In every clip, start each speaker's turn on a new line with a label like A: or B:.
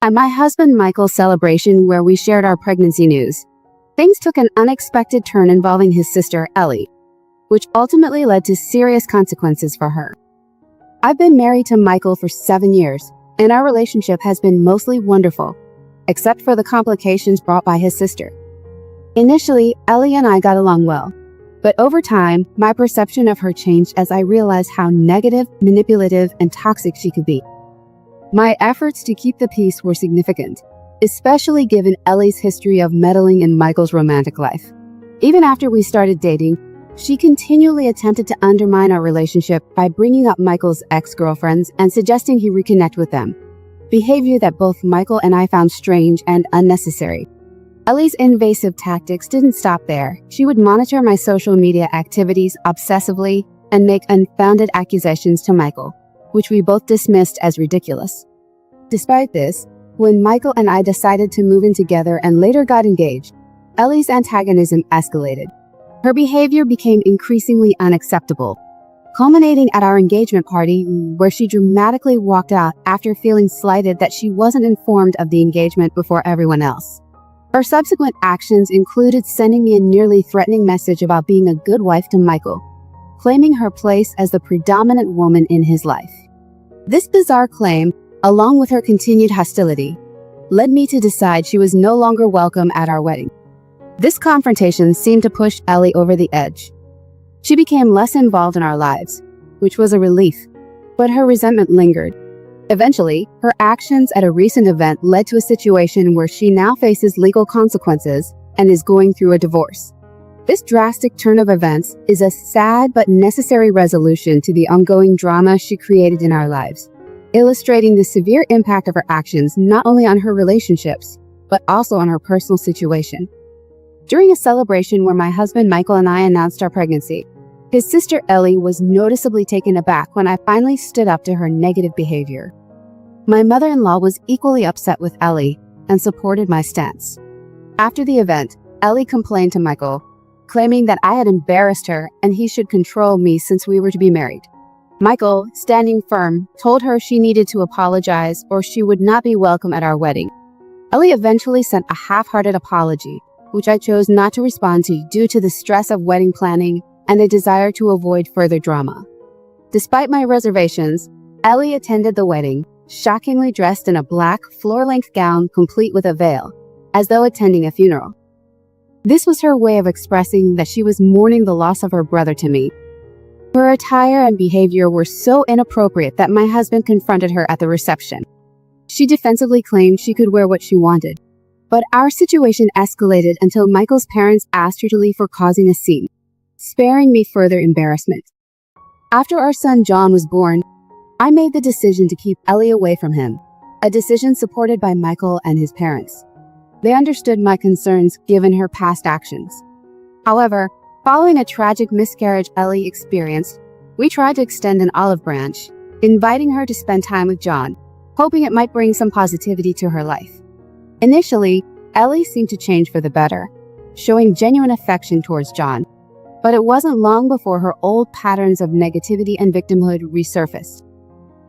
A: At my husband Michael's celebration where we shared our pregnancy news, things took an unexpected turn involving his sister, Ellie, which ultimately led to serious consequences for her. I've been married to Michael for 7 years, and our relationship has been mostly wonderful, except for the complications brought by his sister. Initially, Ellie and I got along well, but over time, my perception of her changed as I realized how negative, manipulative, and toxic she could be. My efforts to keep the peace were significant, especially given Ellie's history of meddling in Michael's romantic life. Even after we started dating, she continually attempted to undermine our relationship by bringing up Michael's ex-girlfriends and suggesting he reconnect with them, behavior that both Michael and I found strange and unnecessary. Ellie's invasive tactics didn't stop there. She would monitor my social media activities obsessively and make unfounded accusations to Michael, which we both dismissed as ridiculous. Despite this, when Michael and I decided to move in together and later got engaged, Ellie's antagonism escalated. Her behavior became increasingly unacceptable, culminating at our engagement party where she dramatically walked out after feeling slighted that she wasn't informed of the engagement before everyone else. Her subsequent actions included sending me a nearly threatening message about being a good wife to Michael, claiming her place as the predominant woman in his life. This bizarre claim, along with her continued hostility, led me to decide she was no longer welcome at our wedding. This confrontation seemed to push Ellie over the edge. She became less involved in our lives, which was a relief, but her resentment lingered. Eventually, her actions at a recent event led to a situation where she now faces legal consequences and is going through a divorce. This drastic turn of events is a sad but necessary resolution to the ongoing drama she created in our lives, illustrating the severe impact of her actions not only on her relationships, but also on her personal situation. During a celebration where my husband Michael and I announced our pregnancy, his sister Ellie was noticeably taken aback when I finally stood up to her negative behavior. My mother-in-law was equally upset with Ellie and supported my stance. After the event, Ellie complained to Michael, claiming that I had embarrassed her and he should control me since we were to be married. Michael, standing firm, told her she needed to apologize or she would not be welcome at our wedding. Ellie eventually sent a half-hearted apology, which I chose not to respond to due to the stress of wedding planning and a desire to avoid further drama. Despite my reservations, Ellie attended the wedding, shockingly dressed in a black, floor-length gown complete with a veil, as though attending a funeral. This was her way of expressing that she was mourning the loss of her brother to me. Her attire and behavior were so inappropriate that my husband confronted her at the reception. She defensively claimed she could wear what she wanted, but our situation escalated until Michael's parents asked her to leave for causing a scene, sparing me further embarrassment. After our son John was born, I made the decision to keep Ellie away from him, a decision supported by Michael and his parents. They understood my concerns given her past actions. However, following a tragic miscarriage Ellie experienced, we tried to extend an olive branch, inviting her to spend time with John, hoping it might bring some positivity to her life. Initially, Ellie seemed to change for the better, showing genuine affection towards John, but it wasn't long before her old patterns of negativity and victimhood resurfaced.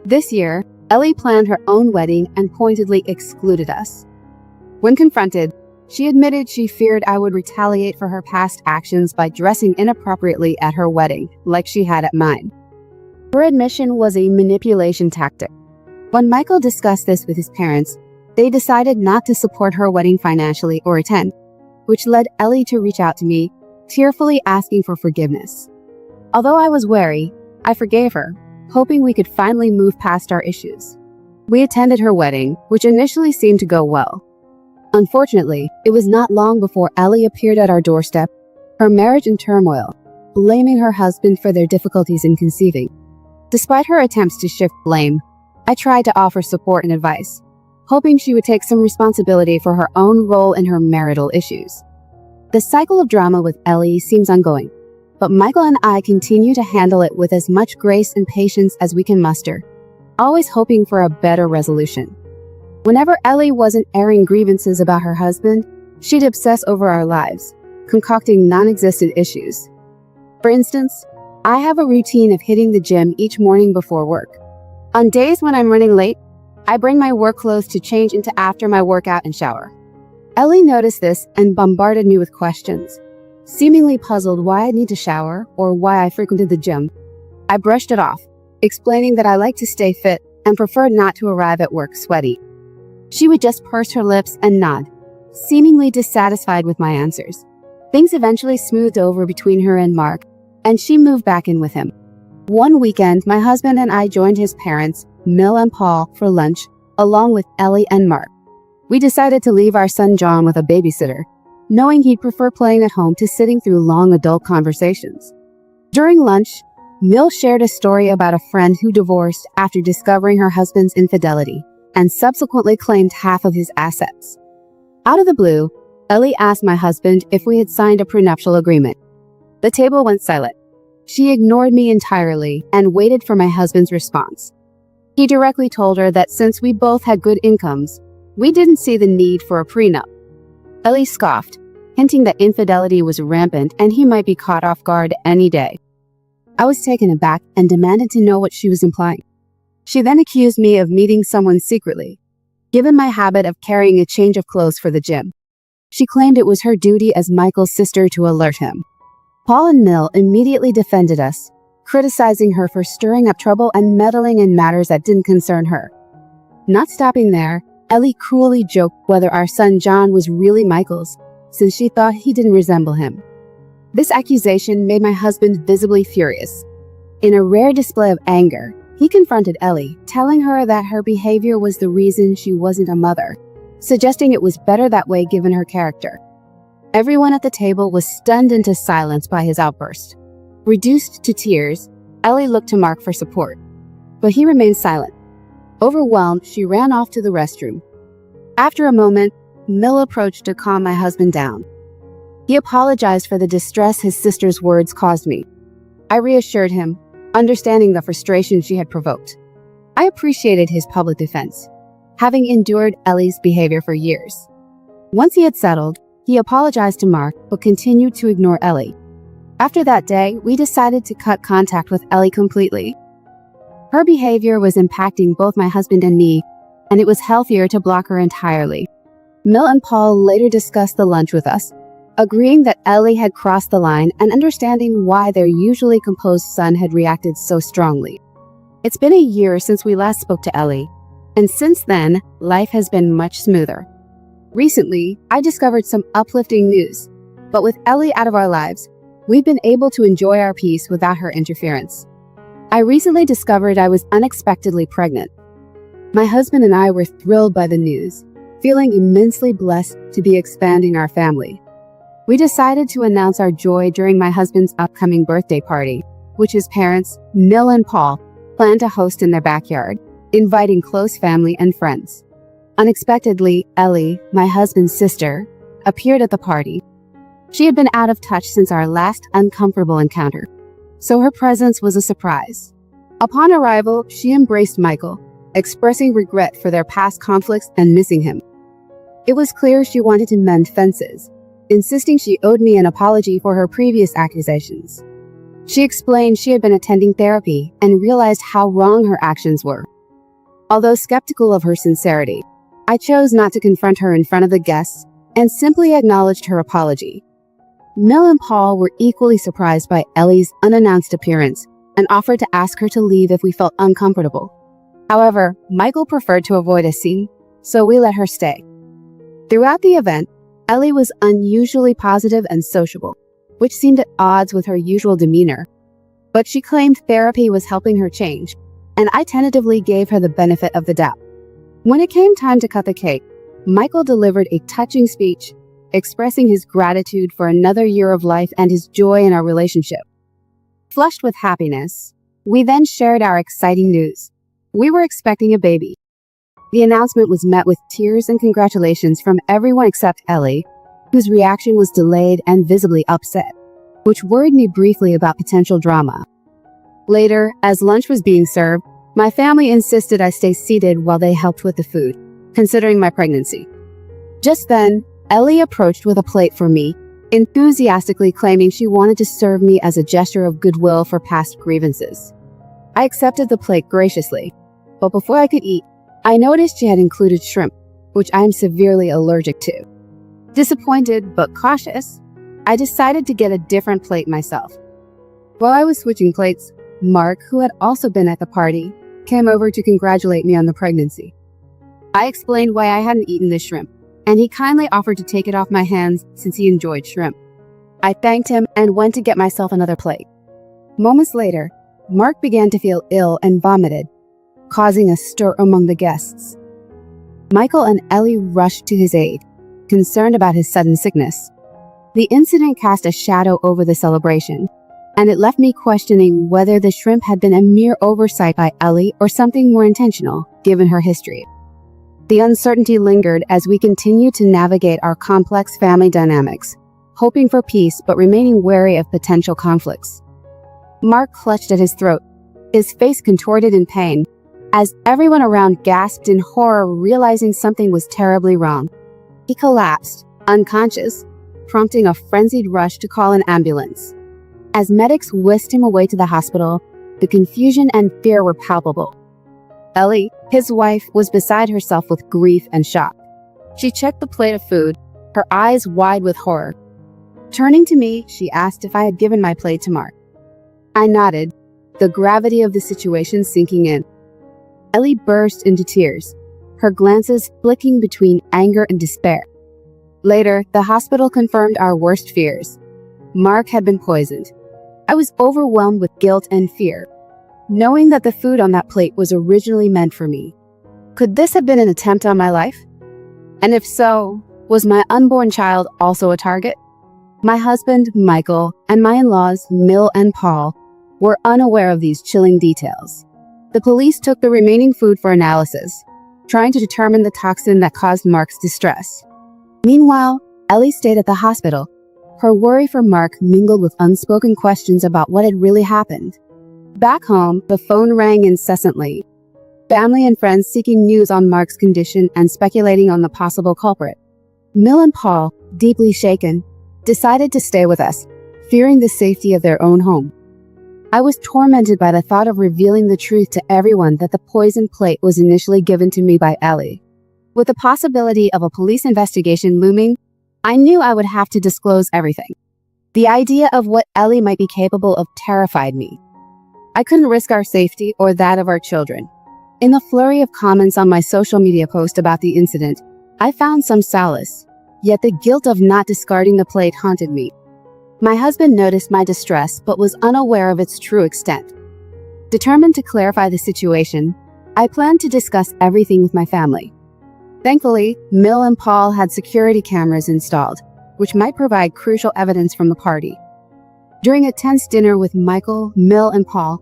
A: This year, Ellie planned her own wedding and pointedly excluded us. When confronted, she admitted she feared I would retaliate for her past actions by dressing inappropriately at her wedding, like she had at mine. Her admission was a manipulation tactic. When Michael discussed this with his parents, they decided not to support her wedding financially or attend, which led Ellie to reach out to me, tearfully asking for forgiveness. Although I was wary, I forgave her, hoping we could finally move past our issues. We attended her wedding, which initially seemed to go well. Unfortunately, it was not long before Ellie appeared at our doorstep, her marriage in turmoil, blaming her husband for their difficulties in conceiving. Despite her attempts to shift blame, I tried to offer support and advice, hoping she would take some responsibility for her own role in her marital issues. The cycle of drama with Ellie seems ongoing, but Michael and I continue to handle it with as much grace and patience as we can muster, always hoping for a better resolution. Whenever Ellie wasn't airing grievances about her husband, she'd obsess over our lives, concocting non-existent issues. For instance, I have a routine of hitting the gym each morning before work. On days when I'm running late, I bring my work clothes to change into after my workout and shower. Ellie noticed this and bombarded me with questions, seemingly puzzled why I need to shower or why I frequented the gym. I brushed it off, explaining that I like to stay fit and prefer not to arrive at work sweaty. She would just purse her lips and nod, seemingly dissatisfied with my answers. Things eventually smoothed over between her and Mark, and she moved back in with him. One weekend, my husband and I joined his parents, Mill and Paul, for lunch, along with Ellie and Mark. We decided to leave our son John with a babysitter, knowing he'd prefer playing at home to sitting through long adult conversations. During lunch, Mill shared a story about a friend who divorced after discovering her husband's infidelity and subsequently claimed half of his assets. Out of the blue, Ellie asked my husband if we had signed a prenuptial agreement. The table went silent. She ignored me entirely and waited for my husband's response. He directly told her that since we both had good incomes, we didn't see the need for a prenup. Ellie scoffed, hinting that infidelity was rampant and he might be caught off guard any day. I was taken aback and demanded to know what she was implying. She then accused me of meeting someone secretly, given my habit of carrying a change of clothes for the gym. She claimed it was her duty as Michael's sister to alert him. Paul and Mill immediately defended us, criticizing her for stirring up trouble and meddling in matters that didn't concern her. Not stopping there, Ellie cruelly joked whether our son John was really Michael's, since she thought he didn't resemble him. This accusation made my husband visibly furious. In a rare display of anger, he confronted Ellie, telling her that her behavior was the reason she wasn't a mother, suggesting it was better that way given her character. Everyone at the table was stunned into silence by his outburst. Reduced to tears, Ellie looked to Mark for support, but he remained silent. Overwhelmed, she ran off to the restroom. After a moment, Mill approached to calm my husband down. He apologized for the distress his sister's words caused me. I reassured him, understanding the frustration she had provoked. I appreciated his public defense, having endured Ellie's behavior for years. Once he had settled, he apologized to Mark, but continued to ignore Ellie. After that day, we decided to cut contact with Ellie completely. Her behavior was impacting both my husband and me, and it was healthier to block her entirely. Mill and Paul later discussed the lunch with us, agreeing that Ellie had crossed the line and understanding why their usually composed son had reacted so strongly. It's been a year since we last spoke to Ellie, and since then, life has been much smoother. Recently, I discovered some uplifting news, but with Ellie out of our lives, we've been able to enjoy our peace without her interference. I recently discovered I was unexpectedly pregnant. My husband and I were thrilled by the news, feeling immensely blessed to be expanding our family. We decided to announce our joy during my husband's upcoming birthday party, which his parents, Mill and Paul, plan to host in their backyard, inviting close family and friends. Unexpectedly, Ellie, my husband's sister, appeared at the party. She had been out of touch since our last uncomfortable encounter, so her presence was a surprise. Upon arrival, she embraced Michael, expressing regret for their past conflicts and missing him. It was clear she wanted to mend fences, insisting she owed me an apology for her previous accusations. She explained she had been attending therapy and realized how wrong her actions were. Although skeptical of her sincerity, I chose not to confront her in front of the guests and simply acknowledged her apology. Mill and Paul were equally surprised by Ellie's unannounced appearance and offered to ask her to leave if we felt uncomfortable. However, Michael preferred to avoid a scene, so we let her stay. Throughout the event, Ellie was unusually positive and sociable, which seemed at odds with her usual demeanor. But she claimed therapy was helping her change, and I tentatively gave her the benefit of the doubt. When it came time to cut the cake, Michael delivered a touching speech, expressing his gratitude for another year of life and his joy in our relationship. Flushed with happiness, we then shared our exciting news. We were expecting a baby. The announcement was met with tears and congratulations from everyone except Ellie, whose reaction was delayed and visibly upset, which worried me briefly about potential drama. Later, as lunch was being served, my family insisted I stay seated while they helped with the food, considering my pregnancy. Just then, Ellie approached with a plate for me, enthusiastically claiming she wanted to serve me as a gesture of goodwill for past grievances. I accepted the plate graciously, but before I could eat, I noticed she had included shrimp, which I am severely allergic to. Disappointed but cautious, I decided to get a different plate myself. While I was switching plates, Mark, who had also been at the party, came over to congratulate me on the pregnancy. I explained why I hadn't eaten the shrimp, and he kindly offered to take it off my hands since he enjoyed shrimp. I thanked him and went to get myself another plate. Moments later, Mark began to feel ill and vomited, causing a stir among the guests. Michael and Ellie rushed to his aid, concerned about his sudden sickness. The incident cast a shadow over the celebration, and it left me questioning whether the shrimp had been a mere oversight by Ellie or something more intentional, given her history. The uncertainty lingered as we continued to navigate our complex family dynamics, hoping for peace but remaining wary of potential conflicts. Mark clutched at his throat, his face contorted in pain, as everyone around gasped in horror, realizing something was terribly wrong. He collapsed, unconscious, prompting a frenzied rush to call an ambulance. As medics whisked him away to the hospital, the confusion and fear were palpable. Ellie, his wife, was beside herself with grief and shock. She checked the plate of food, her eyes wide with horror. Turning to me, she asked if I had given my plate to Mark. I nodded, the gravity of the situation sinking in. Ellie burst into tears, her glances flicking between anger and despair. Later, the hospital confirmed our worst fears. Mark had been poisoned. I was overwhelmed with guilt and fear, knowing that the food on that plate was originally meant for me. Could this have been an attempt on my life? And if so, was my unborn child also a target? My husband, Michael, and my in-laws, Mill and Paul, were unaware of these chilling details. The police took the remaining food for analysis, trying to determine the toxin that caused Mark's distress. Meanwhile, Ellie stayed at the hospital. Her worry for Mark mingled with unspoken questions about what had really happened. Back home, the phone rang incessantly. Family and friends seeking news on Mark's condition and speculating on the possible culprit. Mill and Paul, deeply shaken, decided to stay with us, fearing the safety of their own home. I was tormented by the thought of revealing the truth to everyone that the poisoned plate was initially given to me by Ellie. With the possibility of a police investigation looming, I knew I would have to disclose everything. The idea of what Ellie might be capable of terrified me. I couldn't risk our safety or that of our children. In the flurry of comments on my social media post about the incident, I found some solace, yet the guilt of not discarding the plate haunted me. My husband noticed my distress but was unaware of its true extent. Determined to clarify the situation, I planned to discuss everything with my family. Thankfully, Mill and Paul had security cameras installed, which might provide crucial evidence from the party. During a tense dinner with Michael, Mill, and Paul,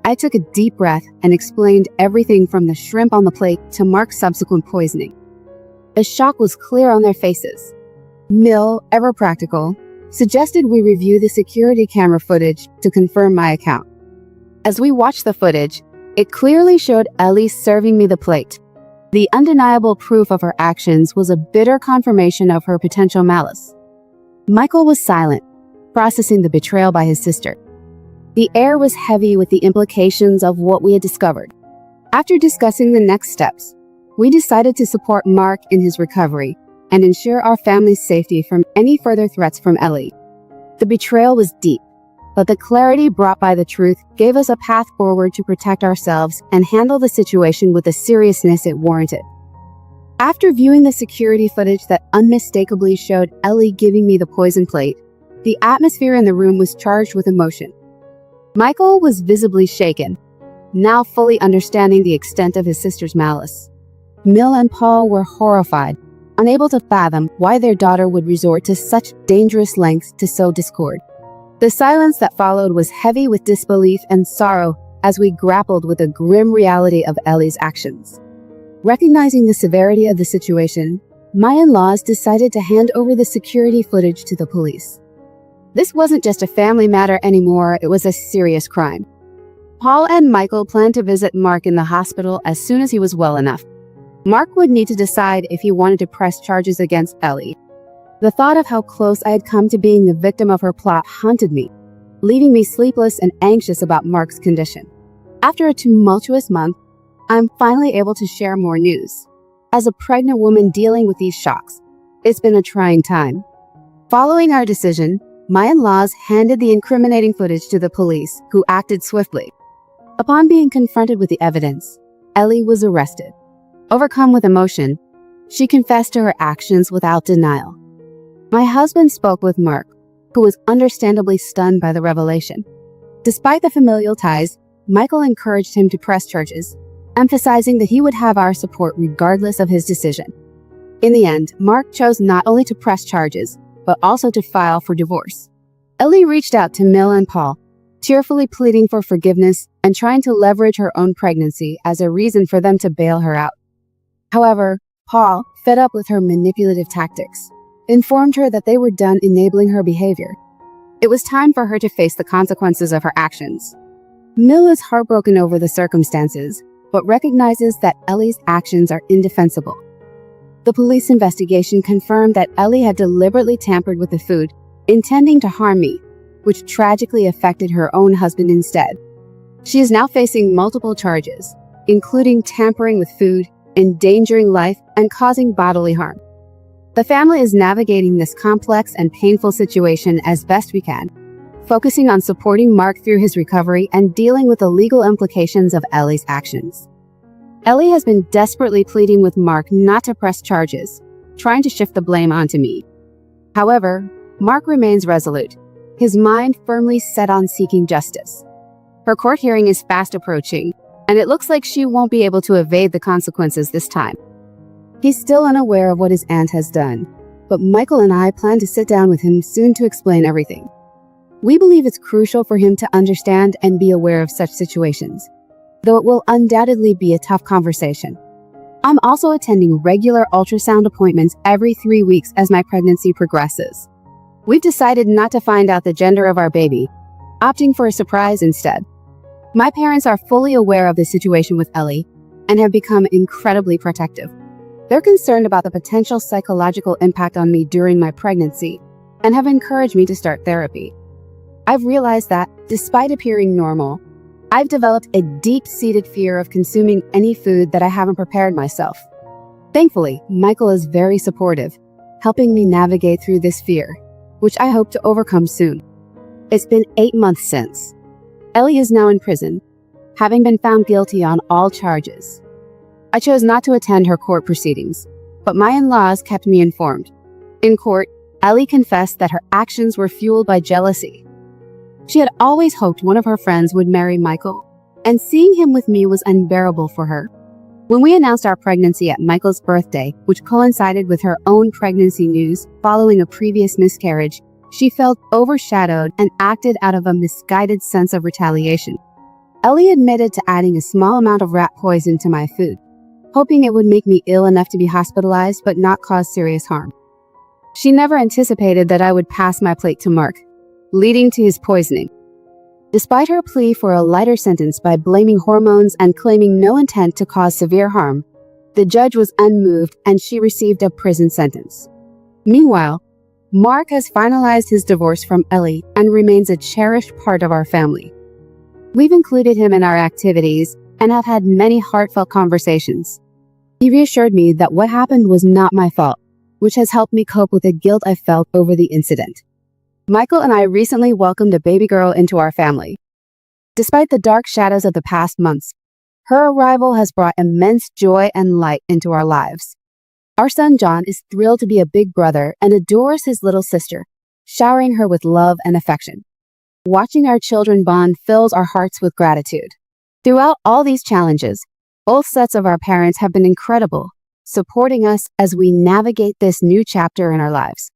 A: I took a deep breath and explained everything from the shrimp on the plate to Mark's subsequent poisoning. The shock was clear on their faces. Mill, ever practical, suggested we review the security camera footage to confirm my account. As we watched the footage, it clearly showed Ellie serving me the plate. The undeniable proof of her actions was a bitter confirmation of her potential malice. Michael was silent, processing the betrayal by his sister. The air was heavy with the implications of what we had discovered. After discussing the next steps, we decided to support Mark in his recovery and ensure our family's safety from any further threats from Ellie. The betrayal was deep, but the clarity brought by the truth gave us a path forward to protect ourselves and handle the situation with the seriousness it warranted. After viewing the security footage that unmistakably showed Ellie giving me the poison plate, the atmosphere in the room was charged with emotion. Michael was visibly shaken, now fully understanding the extent of his sister's malice. Mill and Paul were horrified, unable to fathom why their daughter would resort to such dangerous lengths to sow discord. The silence that followed was heavy with disbelief and sorrow as we grappled with the grim reality of Ellie's actions. Recognizing the severity of the situation, my in-laws decided to hand over the security footage to the police. This wasn't just a family matter anymore, it was a serious crime. Paul and Michael planned to visit Mark in the hospital as soon as he was well enough. Mark would need to decide if he wanted to press charges against Ellie. The thought of how close I had come to being the victim of her plot haunted me, leaving me sleepless and anxious about Mark's condition. After a tumultuous month, I'm finally able to share more news. As a pregnant woman dealing with these shocks, it's been a trying time. Following our decision, my in-laws handed the incriminating footage to the police, who acted swiftly. Upon being confronted with the evidence, Ellie was arrested. Overcome with emotion, she confessed to her actions without denial. My husband spoke with Mark, who was understandably stunned by the revelation. Despite the familial ties, Michael encouraged him to press charges, emphasizing that he would have our support regardless of his decision. In the end, Mark chose not only to press charges, but also to file for divorce. Ellie reached out to Mill and Paul, tearfully pleading for forgiveness and trying to leverage her own pregnancy as a reason for them to bail her out. However, Paul, fed up with her manipulative tactics, informed her that they were done enabling her behavior. It was time for her to face the consequences of her actions. Mill is heartbroken over the circumstances, but recognizes that Ellie's actions are indefensible. The police investigation confirmed that Ellie had deliberately tampered with the food, intending to harm me, which tragically affected her own husband instead. She is now facing multiple charges, including tampering with food, endangering life, and causing bodily harm. The family is navigating this complex and painful situation as best we can, focusing on supporting Mark through his recovery and dealing with the legal implications of Ellie's actions. Ellie has been desperately pleading with Mark not to press charges, trying to shift the blame onto me. However, Mark remains resolute, his mind firmly set on seeking justice. Her court hearing is fast approaching, and it looks like she won't be able to evade the consequences this time. He's still unaware of what his aunt has done, but Michael and I plan to sit down with him soon to explain everything. We believe it's crucial for him to understand and be aware of such situations, though it will undoubtedly be a tough conversation. I'm also attending regular ultrasound appointments every 3 weeks as my pregnancy progresses. We've decided not to find out the gender of our baby, opting for a surprise instead. My parents are fully aware of the situation with Ellie and have become incredibly protective. They're concerned about the potential psychological impact on me during my pregnancy and have encouraged me to start therapy. I've realized that, despite appearing normal, I've developed a deep-seated fear of consuming any food that I haven't prepared myself. Thankfully, Michael is very supportive, helping me navigate through this fear, which I hope to overcome soon. It's been 8 months since. Ellie is now in prison, having been found guilty on all charges. I chose not to attend her court proceedings, but my in-laws kept me informed. In court, Ellie confessed that her actions were fueled by jealousy. She had always hoped one of her friends would marry Michael, and seeing him with me was unbearable for her. When we announced our pregnancy at Michael's birthday, which coincided with her own pregnancy news following a previous miscarriage, she felt overshadowed and acted out of a misguided sense of retaliation. Ellie admitted to adding a small amount of rat poison to my food, hoping it would make me ill enough to be hospitalized but not cause serious harm. She never anticipated that I would pass my plate to Mark, leading to his poisoning. Despite her plea for a lighter sentence by blaming hormones and claiming no intent to cause severe harm, the judge was unmoved and she received a prison sentence. Meanwhile, Mark has finalized his divorce from Ellie and remains a cherished part of our family. We've included him in our activities and have had many heartfelt conversations. He reassured me that what happened was not my fault, which has helped me cope with the guilt I felt over the incident. Michael and I recently welcomed a baby girl into our family. Despite the dark shadows of the past months, her arrival has brought immense joy and light into our lives. Our son John is thrilled to be a big brother and adores his little sister, showering her with love and affection. Watching our children bond fills our hearts with gratitude. Throughout all these challenges, both sets of our parents have been incredible, supporting us as we navigate this new chapter in our lives.